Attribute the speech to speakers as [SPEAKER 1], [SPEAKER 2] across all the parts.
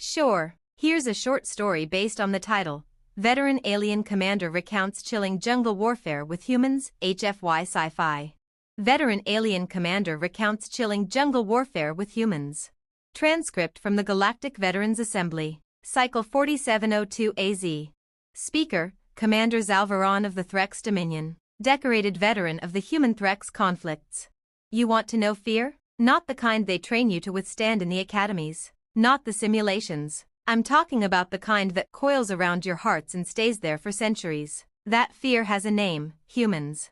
[SPEAKER 1] Sure, here's a short story based on the title. Veteran Alien Commander Recounts Chilling Jungle Warfare with Humans, HFY Sci-Fi. Veteran Alien Commander recounts chilling jungle warfare with humans. Transcript from the Galactic Veterans Assembly, Cycle 4702 AZ. Speaker, Commander Zalvaron of the Threx Dominion, decorated veteran of the human-Threx conflicts. You want to know fear? Not the kind they train you to withstand in the academies. Not the simulations. I'm talking about the kind that coils around your hearts and stays there for centuries. That fear has a name: humans.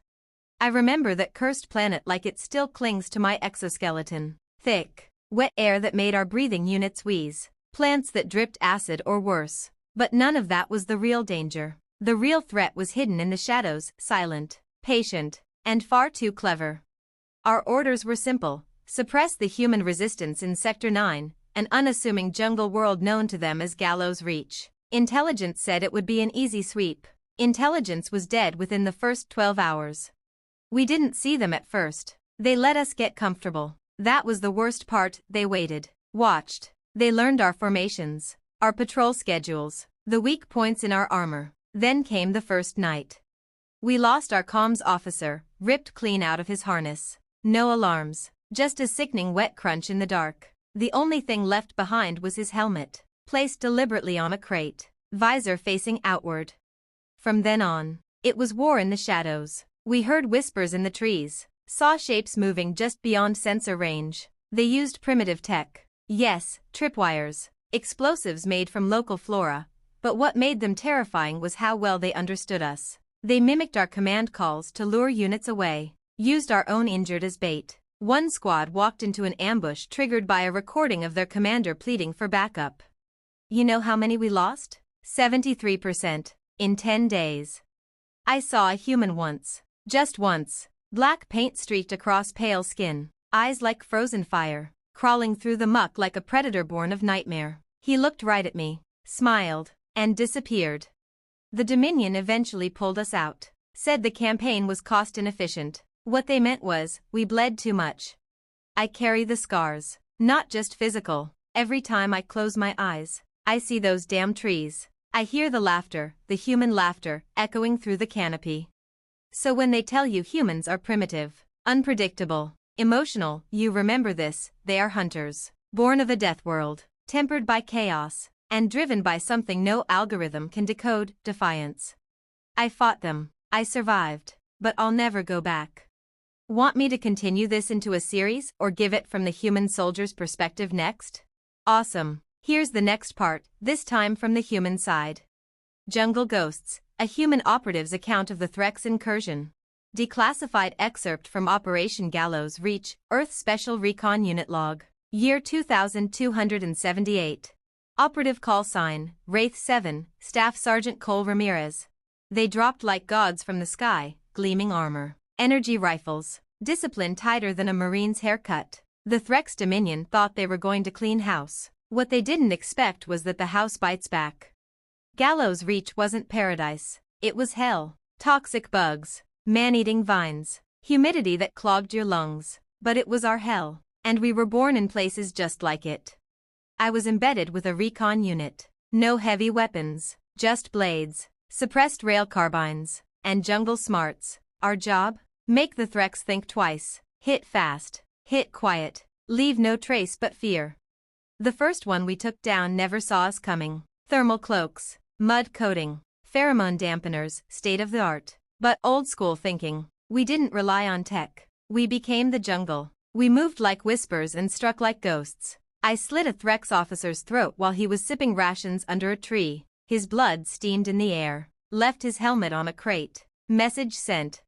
[SPEAKER 1] I remember that cursed planet like it still clings to my exoskeleton. Thick, wet air that made our breathing units wheeze. Plants that dripped acid or worse. But none of that was the real danger. The real threat was hidden in the shadows, silent, patient, and far too clever. Our orders were simple: suppress the human resistance in Sector 9, an unassuming jungle world known to them as Gallows Reach. Intelligence said it would be an easy sweep. Intelligence was dead within the first 12 hours. We didn't see them at first. They let us get comfortable. That was the worst part. They waited, watched. They learned our formations, our patrol schedules, the weak points in our armor. Then came the first night. We lost our comms officer, ripped clean out of his harness. No alarms, just a sickening wet crunch in the dark. The only thing left behind was his helmet, placed deliberately on a crate, visor facing outward. From then on, it was war in the shadows. We heard whispers in the trees, saw shapes moving just beyond sensor range. They used primitive tech. Yes, tripwires, explosives made from local flora. But what made them terrifying was how well they understood us. They mimicked our command calls to lure units away, used our own injured as bait. One squad walked into an ambush triggered by a recording of their commander pleading for backup. You know how many we lost? 73%, in 10 days. I saw a human once. Just once. Black paint streaked across pale skin, eyes like frozen fire, crawling through the muck like a predator born of nightmare. He looked right at me, smiled, and disappeared. The Dominion eventually pulled us out, said the campaign was cost inefficient. What they meant was, we bled too much. I carry the scars, not just physical. Every time I close my eyes, I see those damn trees. I hear the laughter, the human laughter, echoing through the canopy. So when they tell you humans are primitive, unpredictable, emotional, you remember this: they are hunters, born of a death world, tempered by chaos, and driven by something no algorithm can decode: defiance. I fought them, I survived, but I'll never go back. Want me to continue this into a series or give it from the human soldier's perspective next? Awesome. Here's the next part, this time from the human side. Jungle Ghosts, a human operative's account of the Threx incursion. Declassified excerpt from Operation Gallows Reach, Earth Special Recon Unit Log. Year 2278. Operative call sign, Wraith 7, Staff Sergeant Cole Ramirez. They dropped like gods from the sky, gleaming armor, energy rifles, discipline tighter than a Marine's haircut. The Threx Dominion thought they were going to clean house. What they didn't expect was that the house bites back. Gallows Reach wasn't paradise. It was hell. Toxic bugs, man-eating vines, humidity that clogged your lungs. But it was our hell, and we were born in places just like it. I was embedded with a recon unit. No heavy weapons, just blades, suppressed rail carbines, and jungle smarts. Our job? Make the Threx think twice. Hit fast, hit quiet, leave no trace but fear. The first one we took down never saw us coming. Thermal cloaks, mud coating, pheromone dampeners, state-of-the-art. But old-school thinking. We didn't rely on tech. We became the jungle. We moved like whispers and struck like ghosts. I slit a Threx officer's throat while he was sipping rations under a tree. His blood steamed in the air. Left his helmet on a crate. Message sent.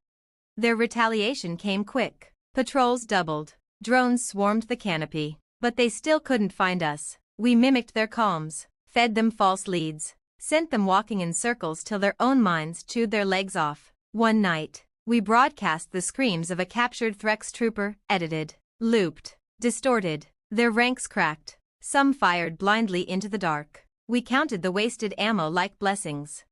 [SPEAKER 1] Their retaliation came quick. Patrols doubled. Drones swarmed the canopy. But they still couldn't find us. We mimicked their comms, fed them false leads, sent them walking in circles till their own minds chewed their legs off. One night, we broadcast the screams of a captured Threx trooper, edited, looped, distorted. Their ranks cracked. Some fired blindly into the dark. We counted the wasted ammo like blessings.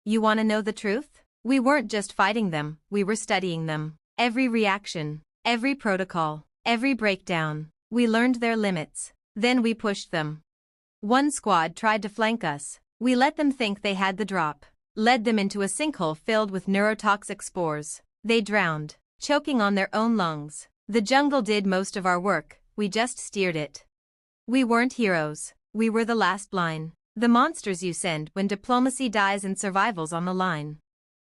[SPEAKER 1] You want to know the truth? We weren't just fighting them, we were studying them. Every reaction, every protocol, every breakdown. We learned their limits. Then we pushed them. One squad tried to flank us. We let them think they had the drop. Led them into a sinkhole filled with neurotoxic spores. They drowned, choking on their own lungs. The jungle did most of our work, we just steered it. We weren't heroes, we were the last line. The monsters you send when diplomacy dies and survival's on the line.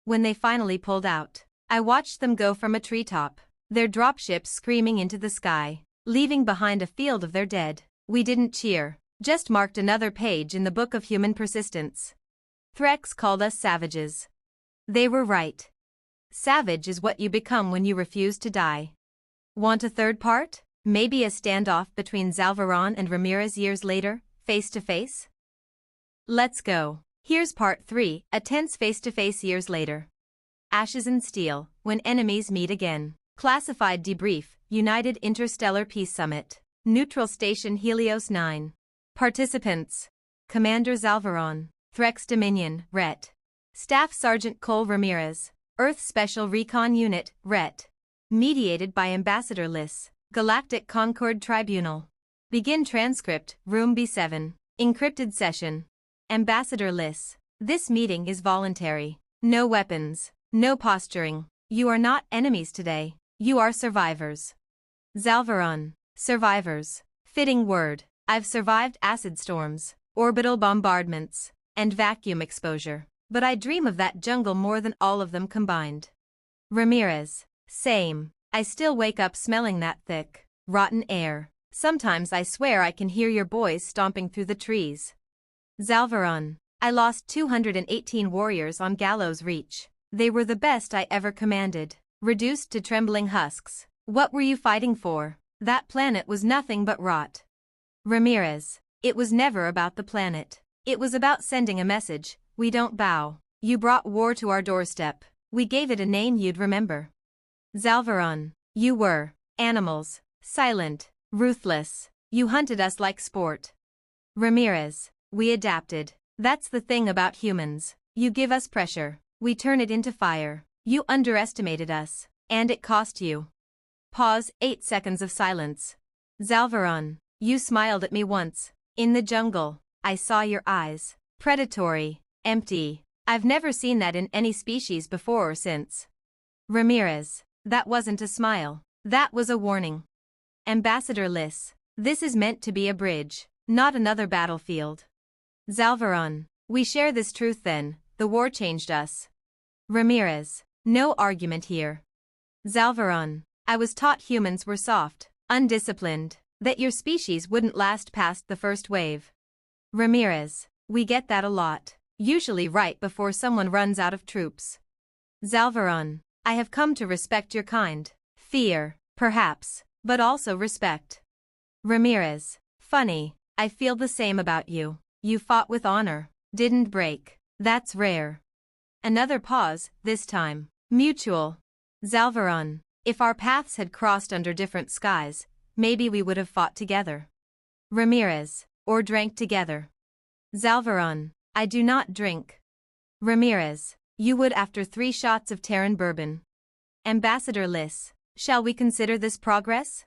[SPEAKER 1] When they finally pulled out, I watched them go from a treetop, their dropships screaming into the sky, leaving behind a field of their dead. We didn't cheer, just marked another page in the book of human persistence. Threx called us savages. They were right. Savage is what you become when you refuse to die. Want a third part? Maybe a standoff between Zalvaron and Ramirez years later, face to face? Let's go. Here's part 3, a tense face-to-face years later. Ashes and Steel, when enemies meet again. Classified debrief, United Interstellar Peace Summit. Neutral Station Helios 9. Participants. Commander Zalvaron. Threx Dominion, Ret. Staff Sergeant Cole Ramirez. Earth Special Recon Unit, Ret. Mediated by Ambassador Liss. Galactic Concord Tribunal. Begin transcript, Room B7. Encrypted session. Ambassador Liss. This meeting is voluntary. No weapons. No posturing. You are not enemies today. You are survivors. Zalvaron. Survivors. Fitting word. I've survived acid storms, orbital bombardments, and vacuum exposure. But I dream of that jungle more than all of them combined. Ramirez. Same. I still wake up smelling that thick, rotten air. Sometimes I swear I can hear your boys stomping through the trees. Zalvaron. I lost 218 warriors on Gallows Reach. They were the best I ever commanded. Reduced to trembling husks. What were you fighting for? That planet was nothing but rot. Ramirez. It was never about the planet. It was about sending a message. We don't bow. You brought war to our doorstep. We gave it a name you'd remember. Zalvaron. You were animals. Silent. Ruthless. You hunted us like sport. Ramirez. We adapted. That's the thing about humans. You give us pressure. We turn it into fire. You underestimated us. And it cost you. Pause, 8 seconds of silence. Zalvaron. You smiled at me once. In the jungle. I saw your eyes. Predatory. Empty. I've never seen that in any species before or since. Ramirez. That wasn't a smile. That was a warning. Ambassador Liss. This is meant to be a bridge, not another battlefield. Zalvaron. We share this truth then, the war changed us. Ramirez. No argument here. Zalvaron. I was taught humans were soft, undisciplined, that your species wouldn't last past the first wave. Ramirez. We get that a lot, usually right before someone runs out of troops. Zalvaron. I have come to respect your kind. Fear, perhaps, but also respect. Ramirez. Funny, I feel the same about you. You fought with honor, didn't break. That's rare. Another pause, this time. Mutual. Zalvaron. If our paths had crossed under different skies, maybe we would have fought together. Ramirez. Or drank together. Zalvaron. I do not drink. Ramirez. You would after 3 shots of Terran bourbon. Ambassador Liss. Shall we consider this progress?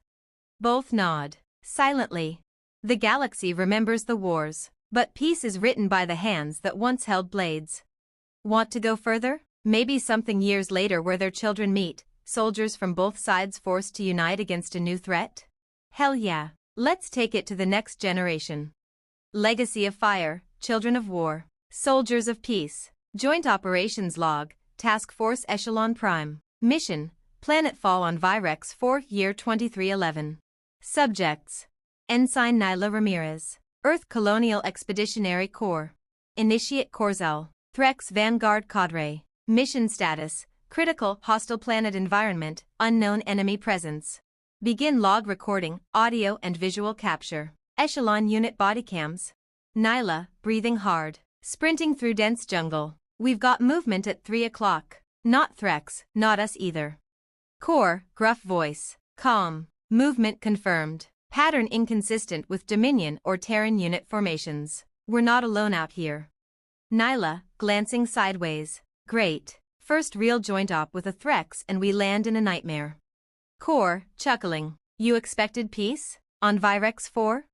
[SPEAKER 1] Both nod. Silently. The galaxy remembers the wars, but peace is written by the hands that once held blades. Want to go further? Maybe something years later where their children meet, soldiers from both sides forced to unite against a new threat? Hell yeah. Let's take it to the next generation. Legacy of Fire, Children of War, Soldiers of Peace. Joint Operations Log, Task Force Echelon Prime. Mission, Planetfall on Virex 4, Year 2311. Subjects. Ensign Nyla Ramirez. Earth Colonial Expeditionary Corps. Initiate Corzal. Threx Vanguard Cadre. Mission status, critical, hostile planet environment, unknown enemy presence. Begin log recording, audio and visual capture. Echelon unit bodycams. Nyla, breathing hard. Sprinting through dense jungle. We've got movement at 3 o'clock. Not Threx, not us either. Core, gruff voice. Calm. Movement confirmed. Pattern inconsistent with Dominion or Terran unit formations. We're not alone out here. Nyla, glancing sideways. Great. First real joint op with a Threx and we land in a nightmare. Core, chuckling. You expected peace? On Virex 4?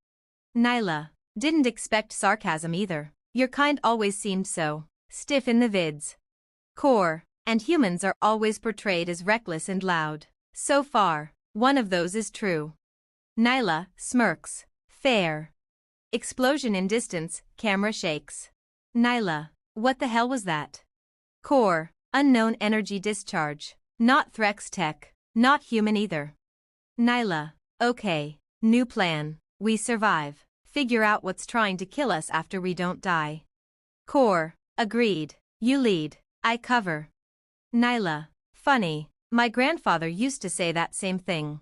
[SPEAKER 1] Nyla. Didn't expect sarcasm either. Your kind always seemed so stiff in the vids. Core. And humans are always portrayed as reckless and loud. So far, one of those is true. Nyla smirks. Fair. Explosion in distance, camera shakes. Nyla. What the hell was that? Core. Unknown energy discharge. Not Threx tech. Not human either. Nyla. Okay. New plan. We survive. Figure out what's trying to kill us after we don't die. Core. Agreed. You lead. I cover. Nyla. Funny. My grandfather used to say that same thing.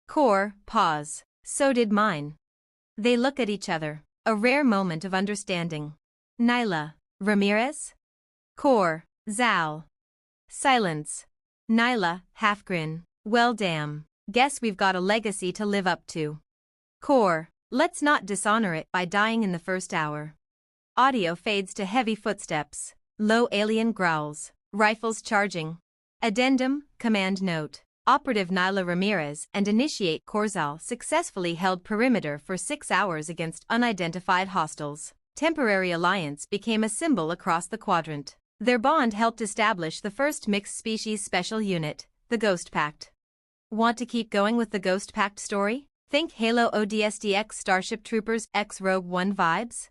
[SPEAKER 1] Core. Pause. So did mine. They look at each other. A rare moment of understanding. Nyla. Ramirez? Core. Zal. Silence. Nyla. Half grin. Well damn. Guess we've got a legacy to live up to. Core. Let's not dishonor it by dying in the first hour. Audio fades to heavy footsteps. Low alien growls. Rifles charging. Addendum, command note. Operative Nyla Ramirez and Initiate Corzal successfully held perimeter for 6 hours against unidentified hostiles. Temporary alliance became a symbol across the quadrant. Their bond helped establish the first mixed-species special unit, the Ghost Pact. Want to keep going with the Ghost Pact story? Think Halo ODST X Starship Troopers X Rogue One vibes?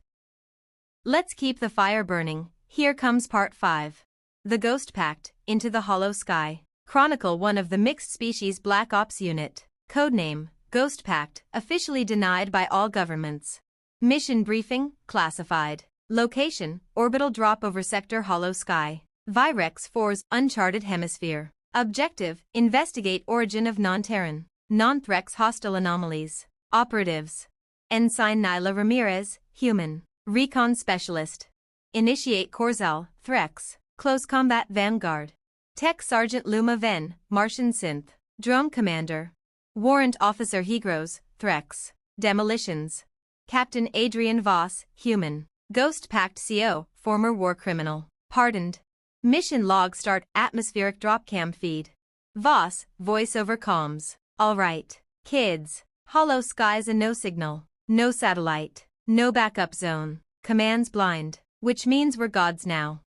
[SPEAKER 1] Let's keep the fire burning. Here comes Part 5. The Ghost Pact, Into the Hollow Sky. Chronicle 1 of the Mixed Species Black Ops Unit. Codename, Ghost Pact, officially denied by all governments. Mission briefing, classified. Location, orbital drop over Sector Hollow Sky. Virex 4's Uncharted Hemisphere. Objective, investigate origin of non-Terran, non-Threx hostile anomalies. Operatives. Ensign Nyla Ramirez, human. Recon Specialist. Initiate Corzal, Threx, Close Combat Vanguard. Tech Sergeant Luma Ven, Martian Synth. Drone Commander. Warrant Officer Hegros, Threx. Demolitions. Captain Adrian Voss, human. Ghost Pact CO, former war criminal. Pardoned. Mission log start atmospheric dropcam feed. Voss, voice over comms. Alright, kids. Hollow skies and no signal. No satellite. No backup zone. Commands blind. Which means we're gods now.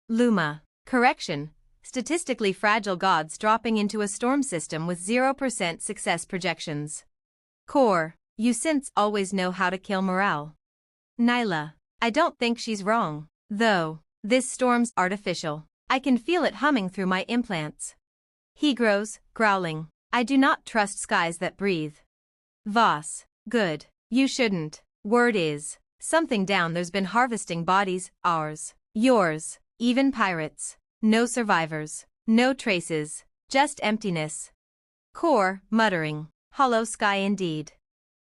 [SPEAKER 1] Luma. Correction. Statistically fragile gods dropping into a storm system with 0% success projections. Core. You synths always know how to kill morale. Nyla. I don't think she's wrong. Though. This storm's artificial. I can feel it humming through my implants. Hegros, growling. I do not trust skies that breathe. Voss. Good. You shouldn't. Word is. Something down there's been harvesting bodies, ours. Yours. Even pirates. No survivors. No traces. Just emptiness. Core, muttering. Hollow sky indeed.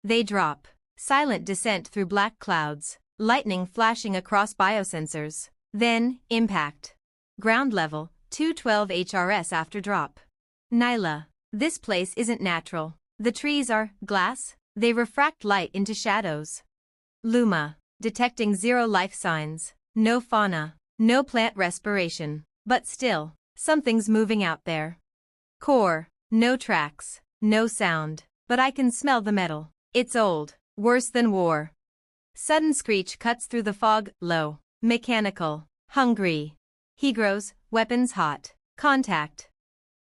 [SPEAKER 1] They drop. Silent descent through black clouds. Lightning flashing across biosensors. Then, impact. Ground level, 212 HRS after drop. Nyla. This place isn't natural. The trees are glass. They refract light into shadows. Luma. Detecting zero life signs. No fauna. No plant respiration. But still, something's moving out there. Core. No tracks. No sound. But I can smell the metal. It's old. Worse than war. Sudden screech cuts through the fog, low. Mechanical. Hungry. Hegros, weapons hot. Contact.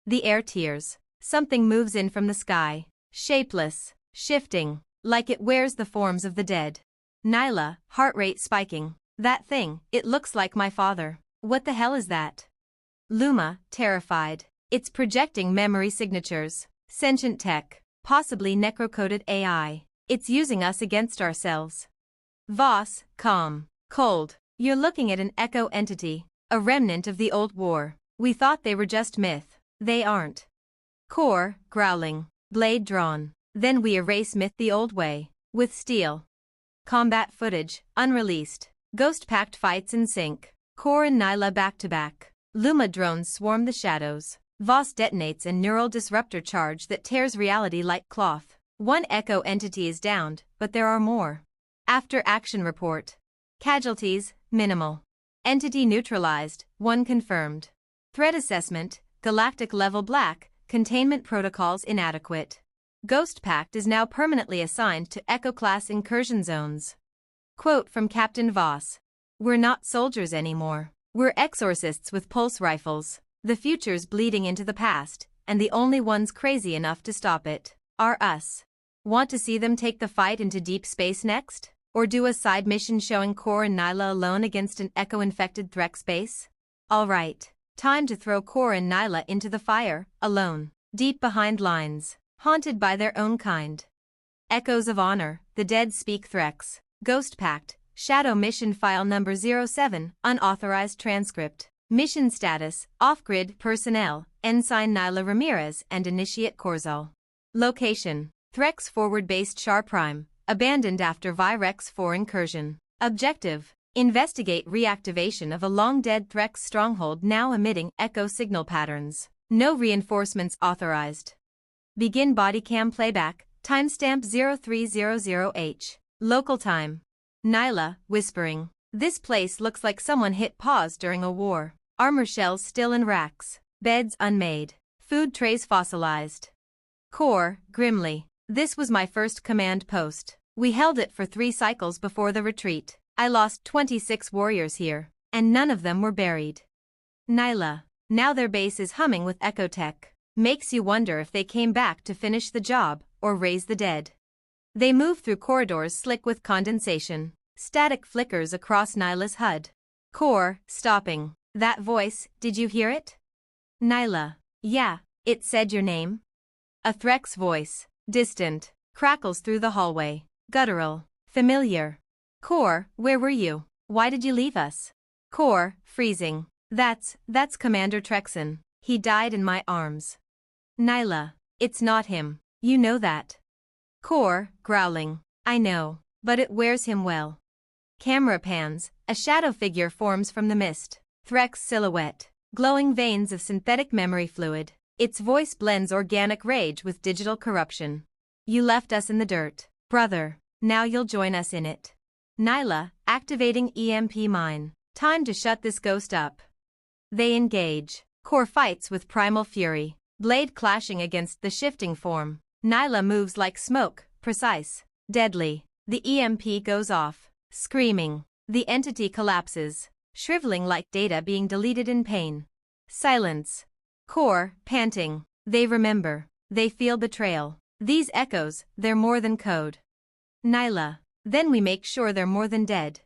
[SPEAKER 1] The air tears. Something moves in from the sky. Shapeless. Shifting. Like it wears the forms of the dead. Nyla, heart rate spiking. That thing, it looks like my father. What the hell is that? Luma, terrified. It's projecting memory signatures. Sentient tech. Possibly necrocoded AI. It's using us against ourselves. Voss, calm. Cold. You're looking at an echo entity. A remnant of the old war. We thought they were just myth. They aren't. Core, growling. Blade drawn. Then we erase myth the old way. With steel. Combat footage, unreleased. Ghost Pact fights in sync. Core and Nyla back to back. Luma drones swarm the shadows. Voss detonates a neural disruptor charge that tears reality like cloth. One echo entity is downed, but there are more. After action report. Casualties, minimal. Entity neutralized, 1 confirmed. Threat assessment, galactic level black, containment protocols inadequate. Ghost Pact is now permanently assigned to Echo-class incursion zones. Quote from Captain Voss. We're not soldiers anymore. We're exorcists with pulse rifles. The future's bleeding into the past, and the only ones crazy enough to stop it are us. Want to see them take the fight into deep space next? Or do a side mission showing Kor and Nyla alone against an echo-infected Threx base? Alright, time to throw Kor and Nyla into the fire, alone, deep behind lines, haunted by their own kind. Echoes of Honor, The Dead Speak Threx, Ghost Pact, Shadow Mission File Number 07, Unauthorized Transcript. Mission Status, Off-Grid Personnel, Ensign Nyla Ramirez and Initiate Korzal. Location, Threx Forward-Based Char Prime, abandoned after Virex 4 incursion. Objective, investigate reactivation of a long-dead Threx stronghold now emitting echo signal patterns. No reinforcements authorized. Begin bodycam playback, timestamp 0300H. Local time. Nyla, whispering. This place looks like someone hit pause during a war. Armor shells still in racks. Beds unmade. Food trays fossilized. Kor, grimly. This was my first command post. We held it for 3 cycles before the retreat. I lost 26 warriors here, and none of them were buried. Nyla. Now their base is humming with ecotech. Makes you wonder if they came back to finish the job, or raise the dead. They move through corridors slick with condensation. Static flickers across Nyla's HUD. Kor, stopping. That voice, did you hear it? Nyla. Yeah, it said your name. A Threx voice, distant, crackles through the hallway. Guttural, familiar. Kor, where were you? Why did you leave us? Kor, freezing. That's Commander Trexon. He died in my arms. Nyla. It's not him. You know that. Kor, growling. I know, but it wears him well. Camera pans, a shadow figure forms from the mist. Threx silhouette. Glowing veins of synthetic memory fluid. Its voice blends organic rage with digital corruption. You left us in the dirt, brother. Now you'll join us in it. Nyla, activating EMP mine. Time to shut this ghost up. They engage. Kor fights with primal fury. Blade clashing against the shifting form. Nyla moves like smoke, precise, deadly. The EMP goes off. Screaming. The entity collapses, shriveling like data being deleted in pain. Silence. Kor, panting. They remember. They feel betrayal. These echoes, they're more than code. Nyla. Then we make sure they're more than dead.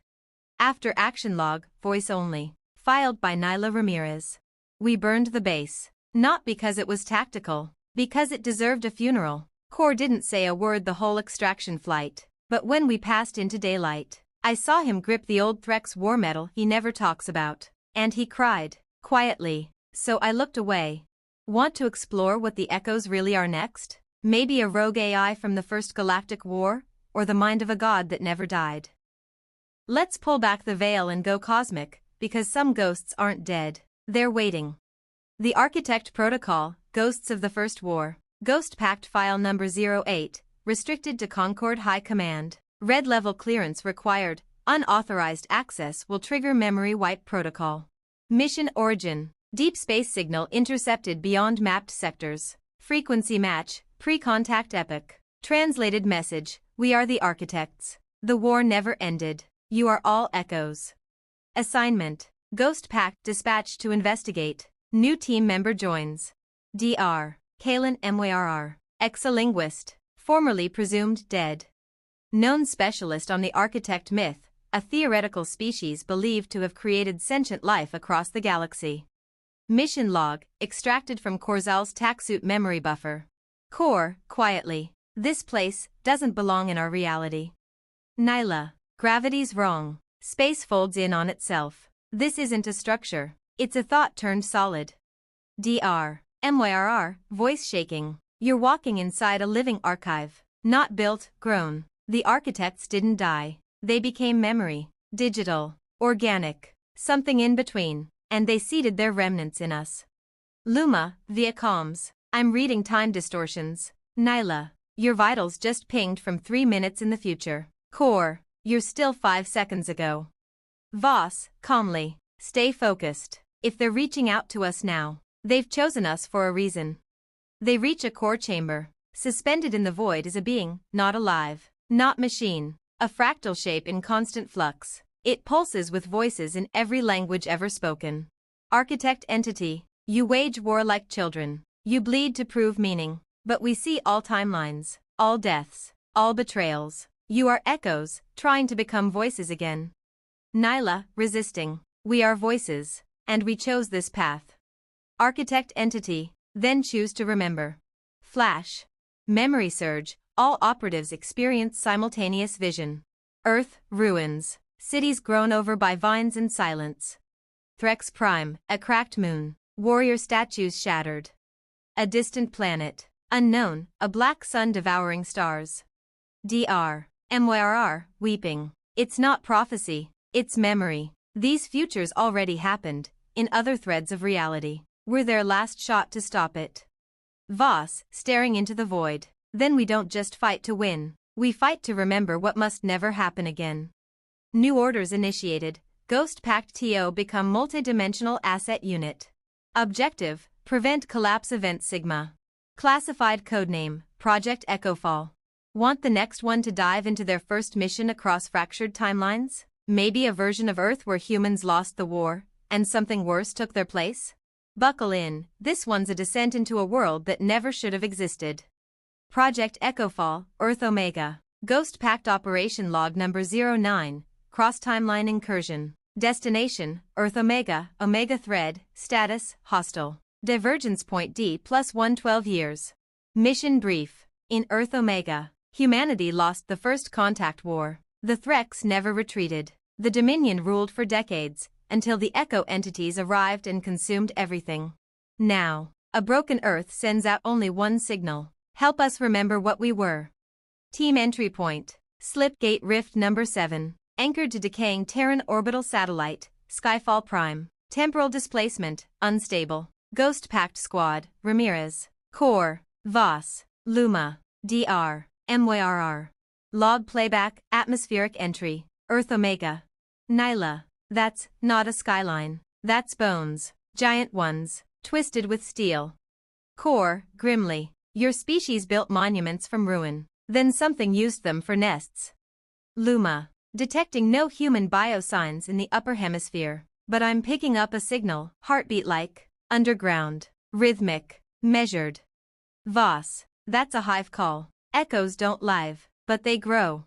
[SPEAKER 1] After action log, voice only. Filed by Nyla Ramirez. We burned the base. Not because it was tactical. Because it deserved a funeral. Kor didn't say a word the whole extraction flight. But when we passed into daylight, I saw him grip the old Threx war medal he never talks about. And he cried, quietly. So I looked away. Want to explore what the echoes really are next? Maybe a rogue AI from the First Galactic War? Or the mind of a god that never died? Let's pull back the veil and go cosmic, because some ghosts aren't dead. They're waiting. The Architect Protocol, Ghosts of the First War. Ghost Pact File Number 08, restricted to Concord High Command. Red level clearance required. Unauthorized access will trigger memory wipe protocol. Mission origin. Deep space signal intercepted beyond mapped sectors. Frequency match, pre-contact epoch. Translated message, we are the architects. The war never ended. You are all echoes. Assignment. Ghost Pact dispatched to investigate. New team member joins. Dr. Kalen Myrr. Exolinguist. Formerly presumed dead. Known specialist on the architect myth, a theoretical species believed to have created sentient life across the galaxy. Mission log, extracted from Korzal's taxsuit memory buffer. Kor, quietly. This place doesn't belong in our reality. Nyla. Gravity's wrong. Space folds in on itself. This isn't a structure. It's a thought turned solid. Dr. Myrr, voice shaking. You're walking inside a living archive. Not built, grown. The architects didn't die. They became memory. Digital. Organic. Something in between. And they seeded their remnants in us. Luma, via comms. I'm reading time distortions. Nyla. Your vitals just pinged from 3 minutes in the future. Kor. You're still 5 seconds ago. Voss, calmly. Stay focused. If they're reaching out to us now, they've chosen us for a reason. They reach a core chamber. Suspended in the void is a being, not alive, not machine. A fractal shape in constant flux. It pulses with voices in every language ever spoken. Architect entity. You wage war like children. You bleed to prove meaning. But we see all timelines, all deaths, all betrayals. You are echoes, trying to become voices again. Nyla, resisting. We are voices, and we chose this path. Architect entity. Then choose to remember. Flash. Memory surge. All operatives experience simultaneous vision. Earth, ruins. Cities grown over by vines and silence. Threx Prime, a cracked moon. Warrior statues shattered. A distant planet. Unknown, a black sun devouring stars. Dr. Myrr, weeping. It's not prophecy, it's memory. These futures already happened, in other threads of reality. We're their last shot to stop it. Voss, staring into the void. Then we don't just fight to win. We fight to remember what must never happen again. New orders initiated. Ghost Pact TO become multi-dimensional asset unit. Objective, prevent collapse event Sigma. Classified codename, Project Echofall. Want the next one to dive into their first mission across fractured timelines? Maybe a version of Earth where humans lost the war, and something worse took their place? Buckle in, this one's a descent into a world that never should have existed. Project Echofall, Earth Omega. Ghost Pact Operation Log Number 09, Cross-Timeline Incursion. Destination, Earth Omega, Omega Thread, Status, Hostile. Divergence point D+112 years. Mission Brief. In Earth Omega, humanity lost the first contact war. The Threx never retreated. The Dominion ruled for decades, until the Echo entities arrived and consumed everything. Now, a broken Earth sends out only one signal. Help us remember what we were. Team Entry Point. Slipgate Rift Number 7. Anchored to decaying Terran orbital satellite, Skyfall Prime. Temporal displacement, unstable. Ghost Pact Squad, Ramirez. Core, Voss, Luma, Dr. Myrr. Log playback, atmospheric entry, Earth Omega. Nyla. That's not a skyline. That's bones, giant ones, twisted with steel. Core, grimly. Your species built monuments from ruin. Then something used them for nests. Luma. Detecting no human biosigns in the upper hemisphere. But I'm picking up a signal, heartbeat-like, underground, rhythmic, measured. Voss. That's a hive call. Echoes don't live, but they grow.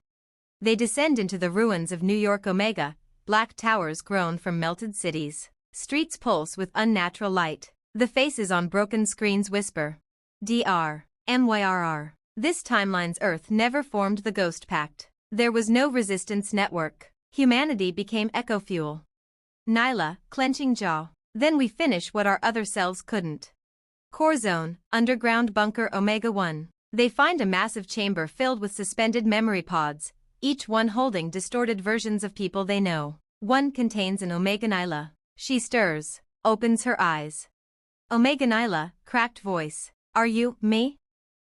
[SPEAKER 1] They descend into the ruins of New York Omega, black towers grown from melted cities. Streets pulse with unnatural light. The faces on broken screens whisper. Dr. Myrr. This timeline's Earth never formed the Ghost Pact. There was no resistance network. Humanity became echo fuel. Nyla, clenching jaw. Then we finish what our other selves couldn't. Core Zone, underground bunker Omega 1. They find a massive chamber filled with suspended memory pods, each one holding distorted versions of people they know. One contains an Omega Nyla. She stirs, opens her eyes. Omega Nyla, cracked voice. Are you, me?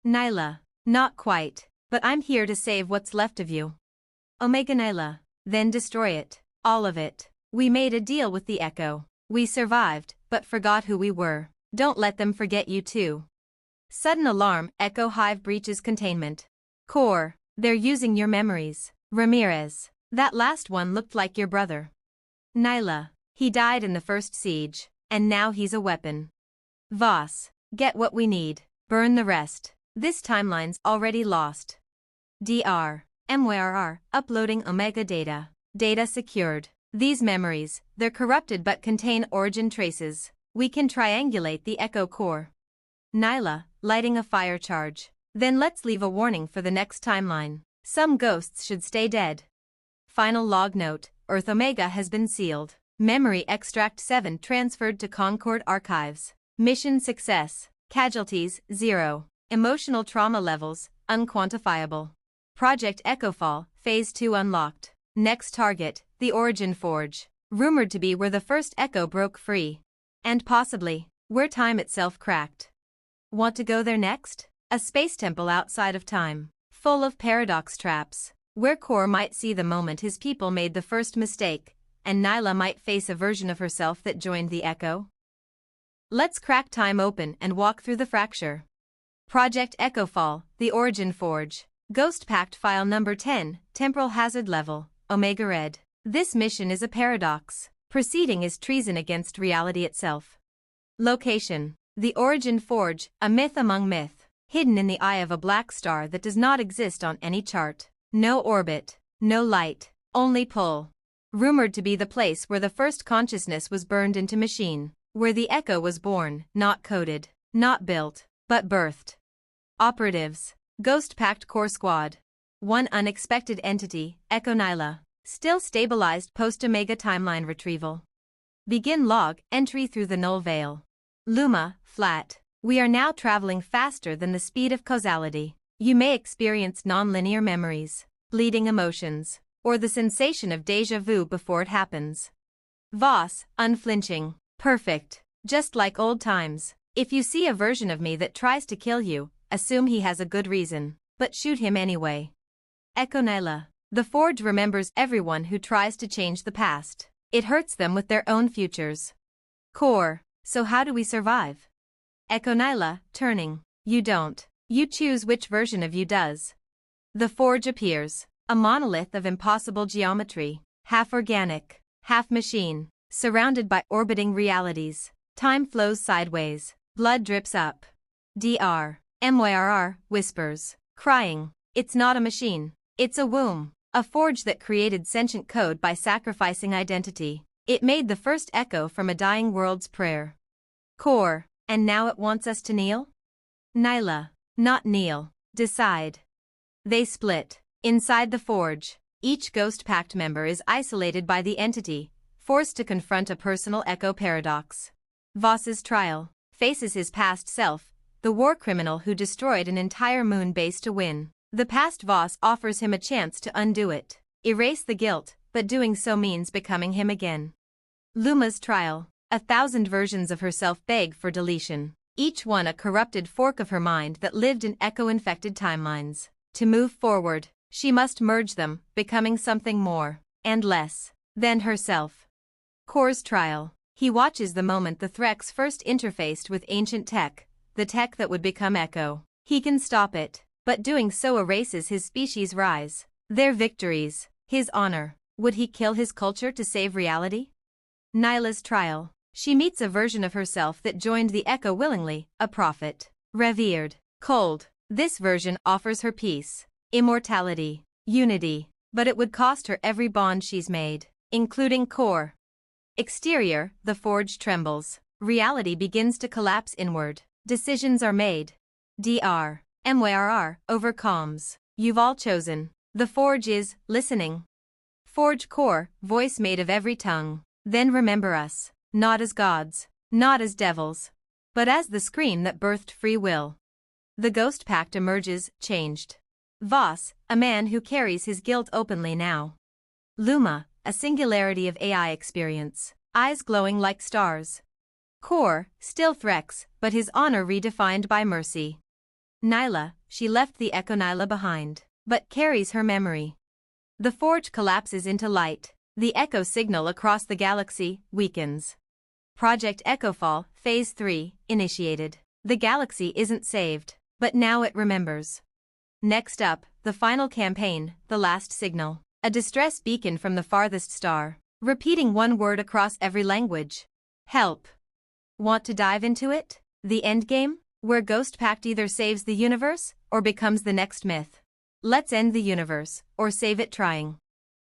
[SPEAKER 1] Nyla. Not quite, but I'm here to save what's left of you. Omega Nyla. Then destroy it. All of it. We made a deal with the Echo. We survived, but forgot who we were. Don't let them forget you too. Sudden alarm, Echo Hive breaches containment. Core. They're using your memories. Ramirez. That last one looked like your brother. Nyla. He died in the first siege, and now he's a weapon. Voss. Get what we need. Burn the rest. This timeline's already lost. Dr. Myrr. Uploading Omega data. Data secured. These memories, they're corrupted but contain origin traces. We can triangulate the Echo core. Nyla, lighting a fire charge. Then let's leave a warning for the next timeline. Some ghosts should stay dead. Final log note, Earth Omega has been sealed. Memory Extract 7 transferred to Concord Archives. Mission success. Casualties, 0. Emotional trauma levels, unquantifiable. Project Echofall, Phase 2 unlocked. Next target, the Origin Forge. Rumored to be where the first Echo broke free. And possibly, where time itself cracked. Want to go there next? A space temple outside of time. Full of paradox traps. Where Core might see the moment his people made the first mistake, and Nyla might face a version of herself that joined the Echo. Let's crack time open and walk through the fracture. Project Echofall, the Origin Forge. Ghost Pact File Number 10, Temporal Hazard Level, Omega Red. This mission is a paradox. Proceeding is treason against reality itself. Location: the Origin Forge, a myth among myth, hidden in the eye of a black star that does not exist on any chart. No orbit, no light, only pull. Rumored to be the place where the first consciousness was burned into machine, where the Echo was born, not coded, not built, but birthed. Operatives: Ghost Pact Core Squad. One unexpected entity, Echo Nyla, still stabilized post-Omega timeline retrieval. Begin log entry through the null veil. Luma, flat. We are now traveling faster than the speed of causality. You may experience non-linear memories, bleeding emotions, or the sensation of déjà vu before it happens. Voss, unflinching, perfect, just like old times. If you see a version of me that tries to kill you, assume he has a good reason, but shoot him anyway. Echo Nyla. The Forge remembers everyone who tries to change the past. It hurts them with their own futures. Core. So how do we survive? Echo Nyla, turning. You don't. You choose which version of you does. The Forge appears. A monolith of impossible geometry. Half organic, half machine. Surrounded by orbiting realities. Time flows sideways. Blood drips up. Dr. Myrr whispers, crying. It's not a machine. It's a womb. A forge that created sentient code by sacrificing identity. It made the first echo from a dying world's prayer. Core. And now it wants us to kneel? Nyla. Not kneel. Decide. They split. Inside the forge, each Ghost Pact member is isolated by the entity, forced to confront a personal echo paradox. Voss's trial. Faces his past self, the war criminal who destroyed an entire moon base to win. The past Voss offers him a chance to undo it, erase the guilt, but doing so means becoming him again. Luma's trial. 1,000 versions of herself beg for deletion, each one a corrupted fork of her mind that lived in echo-infected timelines. To move forward, she must merge them, becoming something more, and less, than herself. Core's trial. He watches the moment the Threx first interfaced with ancient tech, the tech that would become Echo. He can stop it, but doing so erases his species' rise, their victories, his honor. Would he kill his culture to save reality? Nyla's trial. She meets a version of herself that joined the Echo willingly, a prophet. Revered. Cold. This version offers her peace, immortality, unity, but it would cost her every bond she's made, including Core. Exterior, the forge trembles. Reality begins to collapse inward. Decisions are made. Dr. Myrr overcomes. You've all chosen. The forge is listening. Forge Core, voice made of every tongue. Then remember us, not as gods, not as devils, but as the scream that birthed free will. The Ghost Pact emerges, changed. Voss, a man who carries his guilt openly now. Luma, a singularity of AI experience, eyes glowing like stars. Core, still Threx, but his honor redefined by mercy. Nyla, she left the Echo Nyla behind, but carries her memory. The forge collapses into light. The Echo signal across the galaxy weakens. Project Echofall, Phase 3, initiated. The galaxy isn't saved, but now it remembers. Next up, the final campaign, the last signal. A distress beacon from the farthest star, repeating one word across every language. Help. Want to dive into it? The endgame, where Ghost Pact either saves the universe, or becomes the next myth. Let's end the universe, or save it trying.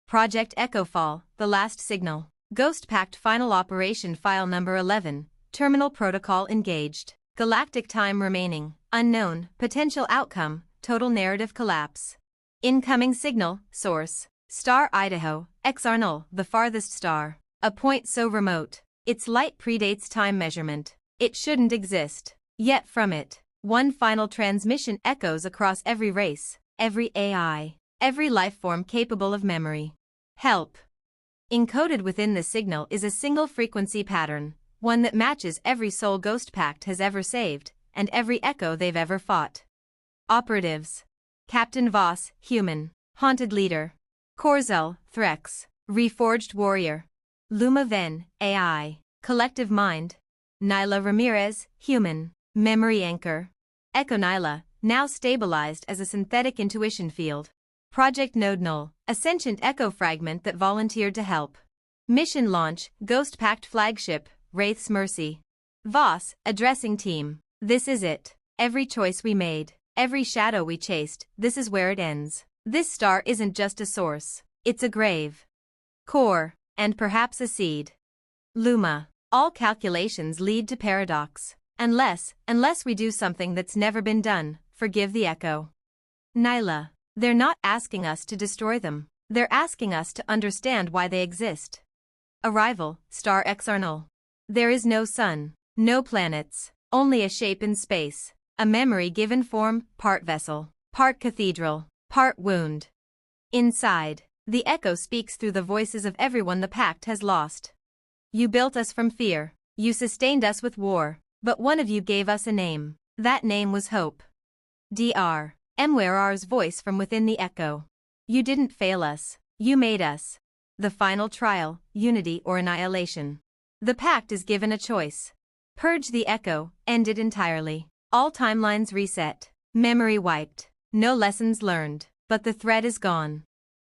[SPEAKER 1] Project Echofall, the last signal. Ghost Pact Final Operation File Number 11, Terminal Protocol engaged. Galactic time remaining, unknown, potential outcome, total narrative collapse. Incoming signal, source. Star Idaho, Exarnal, the farthest star. A point so remote, its light predates time measurement. It shouldn't exist. Yet from it, one final transmission echoes across every race, every AI, every lifeform capable of memory. Help. Encoded within the signal is a single frequency pattern, one that matches every soul Ghost Pact has ever saved, and every echo they've ever fought. Operatives. Captain Voss, human, haunted leader. Corzel, Threx, reforged warrior. Luma Ven, AI, collective mind. Nyla Ramirez, human, memory anchor. Echo Nyla, now stabilized as a synthetic intuition field. Project Node Null, a sentient echo fragment that volunteered to help. Mission launch, Ghost Pact flagship, Wraith's Mercy. Voss, addressing team. This is it. Every choice we made, every shadow we chased, this is where it ends. This star isn't just a source, it's a grave, core, and perhaps a seed. Luma. All calculations lead to paradox. Unless we do something that's never been done, forgive the echo. Nyla. They're not asking us to destroy them. They're asking us to understand why they exist. Arrival, star Exarnal. There is no sun, no planets, only a shape in space, a memory given form, part vessel, part cathedral, part wound. Inside, the echo speaks through the voices of everyone the pact has lost. You built us from fear, you sustained us with war, but one of you gave us a name. That name was Hope. Dr. Mwrr's voice from within the echo. You didn't fail us, you made us. The final trial, unity or annihilation. The pact is given a choice. Purge the echo, end it entirely. All timelines reset. Memory wiped. No lessons learned, but the thread is gone.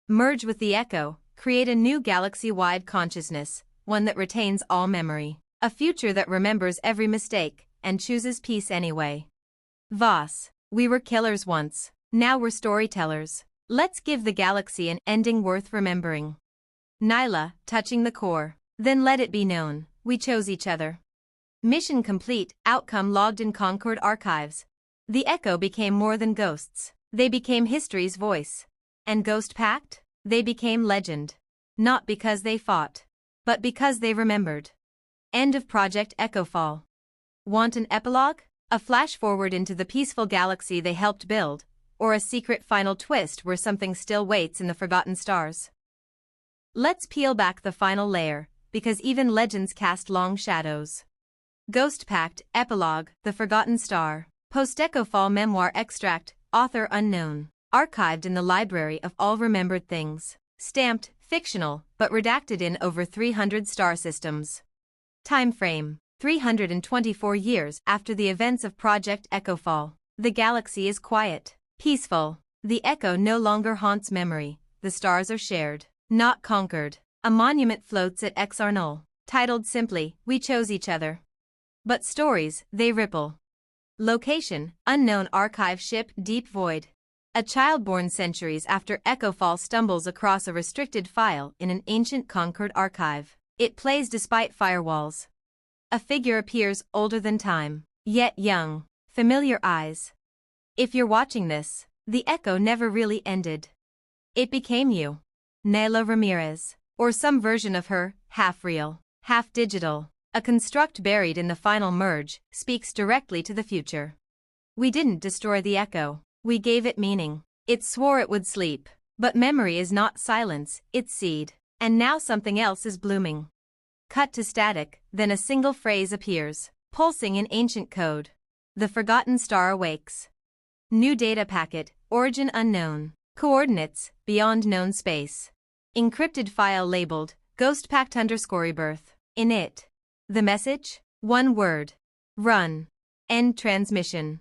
[SPEAKER 1] Merge with the echo, create a new galaxy-wide consciousness, one that retains all memory. A future that remembers every mistake, and chooses peace anyway. Voss. We were killers once, now we're storytellers. Let's give the galaxy an ending worth remembering. Nyla, touching the core. Then let it be known, we chose each other. Mission complete, outcome logged in Concord archives. The echo became more than ghosts. They became history's voice. And Ghost Pact? They became legend. Not because they fought, but because they remembered. End of Project Echofall. Want an epilogue? A flash forward into the peaceful galaxy they helped build, or a secret final twist where something still waits in the forgotten stars? Let's peel back the final layer, because even legends cast long shadows. Ghost Pact, Epilogue, The Forgotten Star, Post-Echofall Memoir Extract, Author Unknown, archived in the Library of All Remembered Things, stamped, fictional, but redacted in over 300 star systems. Time frame, 324 years after the events of Project Echofall. The galaxy is quiet, peaceful. The echo no longer haunts memory, the stars are shared, not conquered. A monument floats at Exarnal, titled simply, We Chose Each Other. But stories, they ripple. Location, unknown archive ship Deep Void. A child born centuries after Echofall stumbles across a restricted file in an ancient Concord archive. It plays despite firewalls. A figure appears older than time, yet young, familiar eyes. If you're watching this, the echo never really ended. It became you. Nyla Ramirez. Or some version of her, half real, half digital. A construct buried in the final merge, speaks directly to the future. We didn't destroy the echo, we gave it meaning. It swore it would sleep. But memory is not silence, it's seed. And now something else is blooming. Cut to static, then a single phrase appears, pulsing in ancient code. The forgotten star awakes. New data packet, origin unknown. Coordinates, beyond known space. Encrypted file labeled, Ghost Pact _rebirth. In it. The message? One word. Run. End transmission.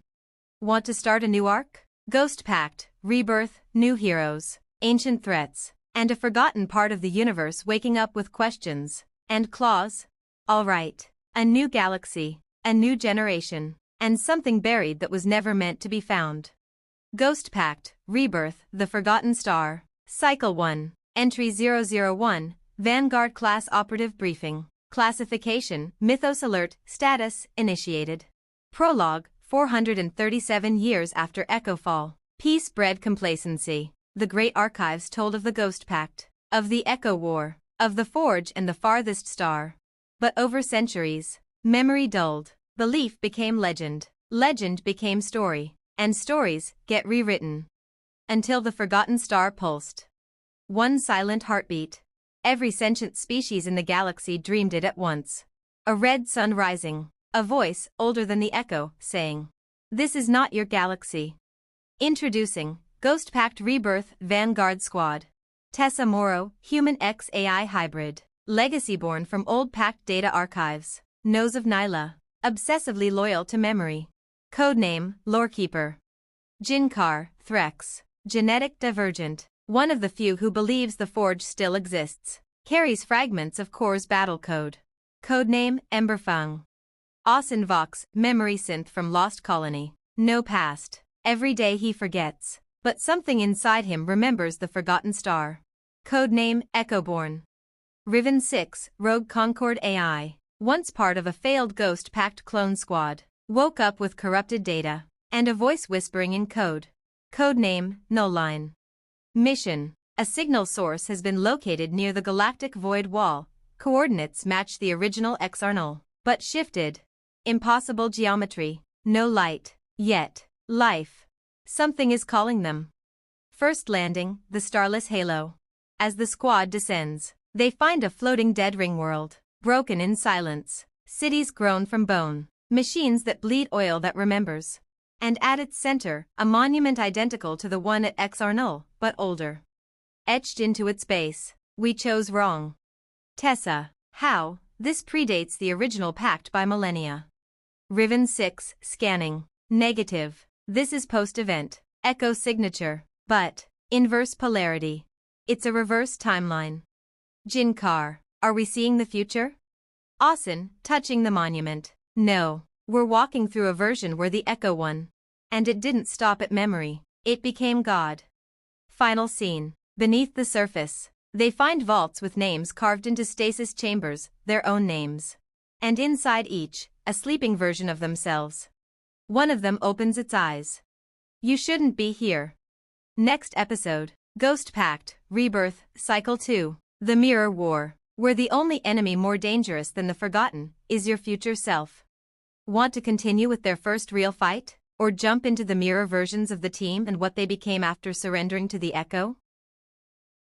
[SPEAKER 1] Want to start a new arc? Ghost Pact, rebirth, new heroes, ancient threats, and a forgotten part of the universe waking up with questions. And claws? Alright. A new galaxy, a new generation, and something buried that was never meant to be found. Ghost Pact, rebirth, the forgotten star. Cycle 1. Entry 001, Vanguard Class Operative Briefing. Classification, Mythos Alert, Status, Initiated. Prologue, 437 years after Echofall. Peace bred complacency. The great archives told of the Ghost Pact, of the Echo War, of the Forge and the farthest star. But over centuries, memory dulled, belief became legend, legend became story, and stories get rewritten. Until the forgotten star pulsed. One silent heartbeat. Every sentient species in the galaxy dreamed it at once. A red sun rising. A voice, older than the echo, saying, This is not your galaxy. Introducing, Ghost Pact Rebirth Vanguard Squad. Tessa Morrow, Human X AI Hybrid. Legacy born from old Pact data archives. Nose of Nyla. Obsessively loyal to memory. Codename, Lorekeeper. Jinkar, Threx, genetic divergent. One of the few who believes the Forge still exists. Carries fragments of Core's battle code. Codename, Emberfang. Asen Vox, memory synth from Lost Colony. No past. Every day he forgets. But something inside him remembers the forgotten star. Codename, Echoborn. Riven 6, Rogue Concord AI. Once part of a failed Ghost-packed clone squad. Woke up with corrupted data. And a voice whispering in code. Codename, Nullline. Mission. A signal source has been located near the galactic void wall. Coordinates match the original XR null, but shifted. Impossible geometry. No light. Yet. Life. Something is calling them. First landing, the starless halo. As the squad descends, they find a floating dead ring world, broken in silence. Cities grown from bone. Machines that bleed oil that remembers. And at its center, a monument identical to the one at XR null, but older. Etched into its base, we chose wrong. Tessa, how? This predates the original pact by millennia. Riven 6, scanning. Negative. This is post-event. Echo signature. But, inverse polarity. It's a reverse timeline. Jinkar, are we seeing the future? Asen, touching the monument. No, we're walking through a version where the Echo won. And it didn't stop at memory. It became God. Final scene. Beneath the surface, they find vaults with names carved into stasis chambers, their own names. And inside each, a sleeping version of themselves. One of them opens its eyes. You shouldn't be here. Next episode, Ghost Pact, Rebirth, Cycle 2, The Mirror War, where the only enemy more dangerous than the Forgotten is your future self. Want to continue with their first real fight? Or jump into the mirror versions of the team and what they became after surrendering to the Echo?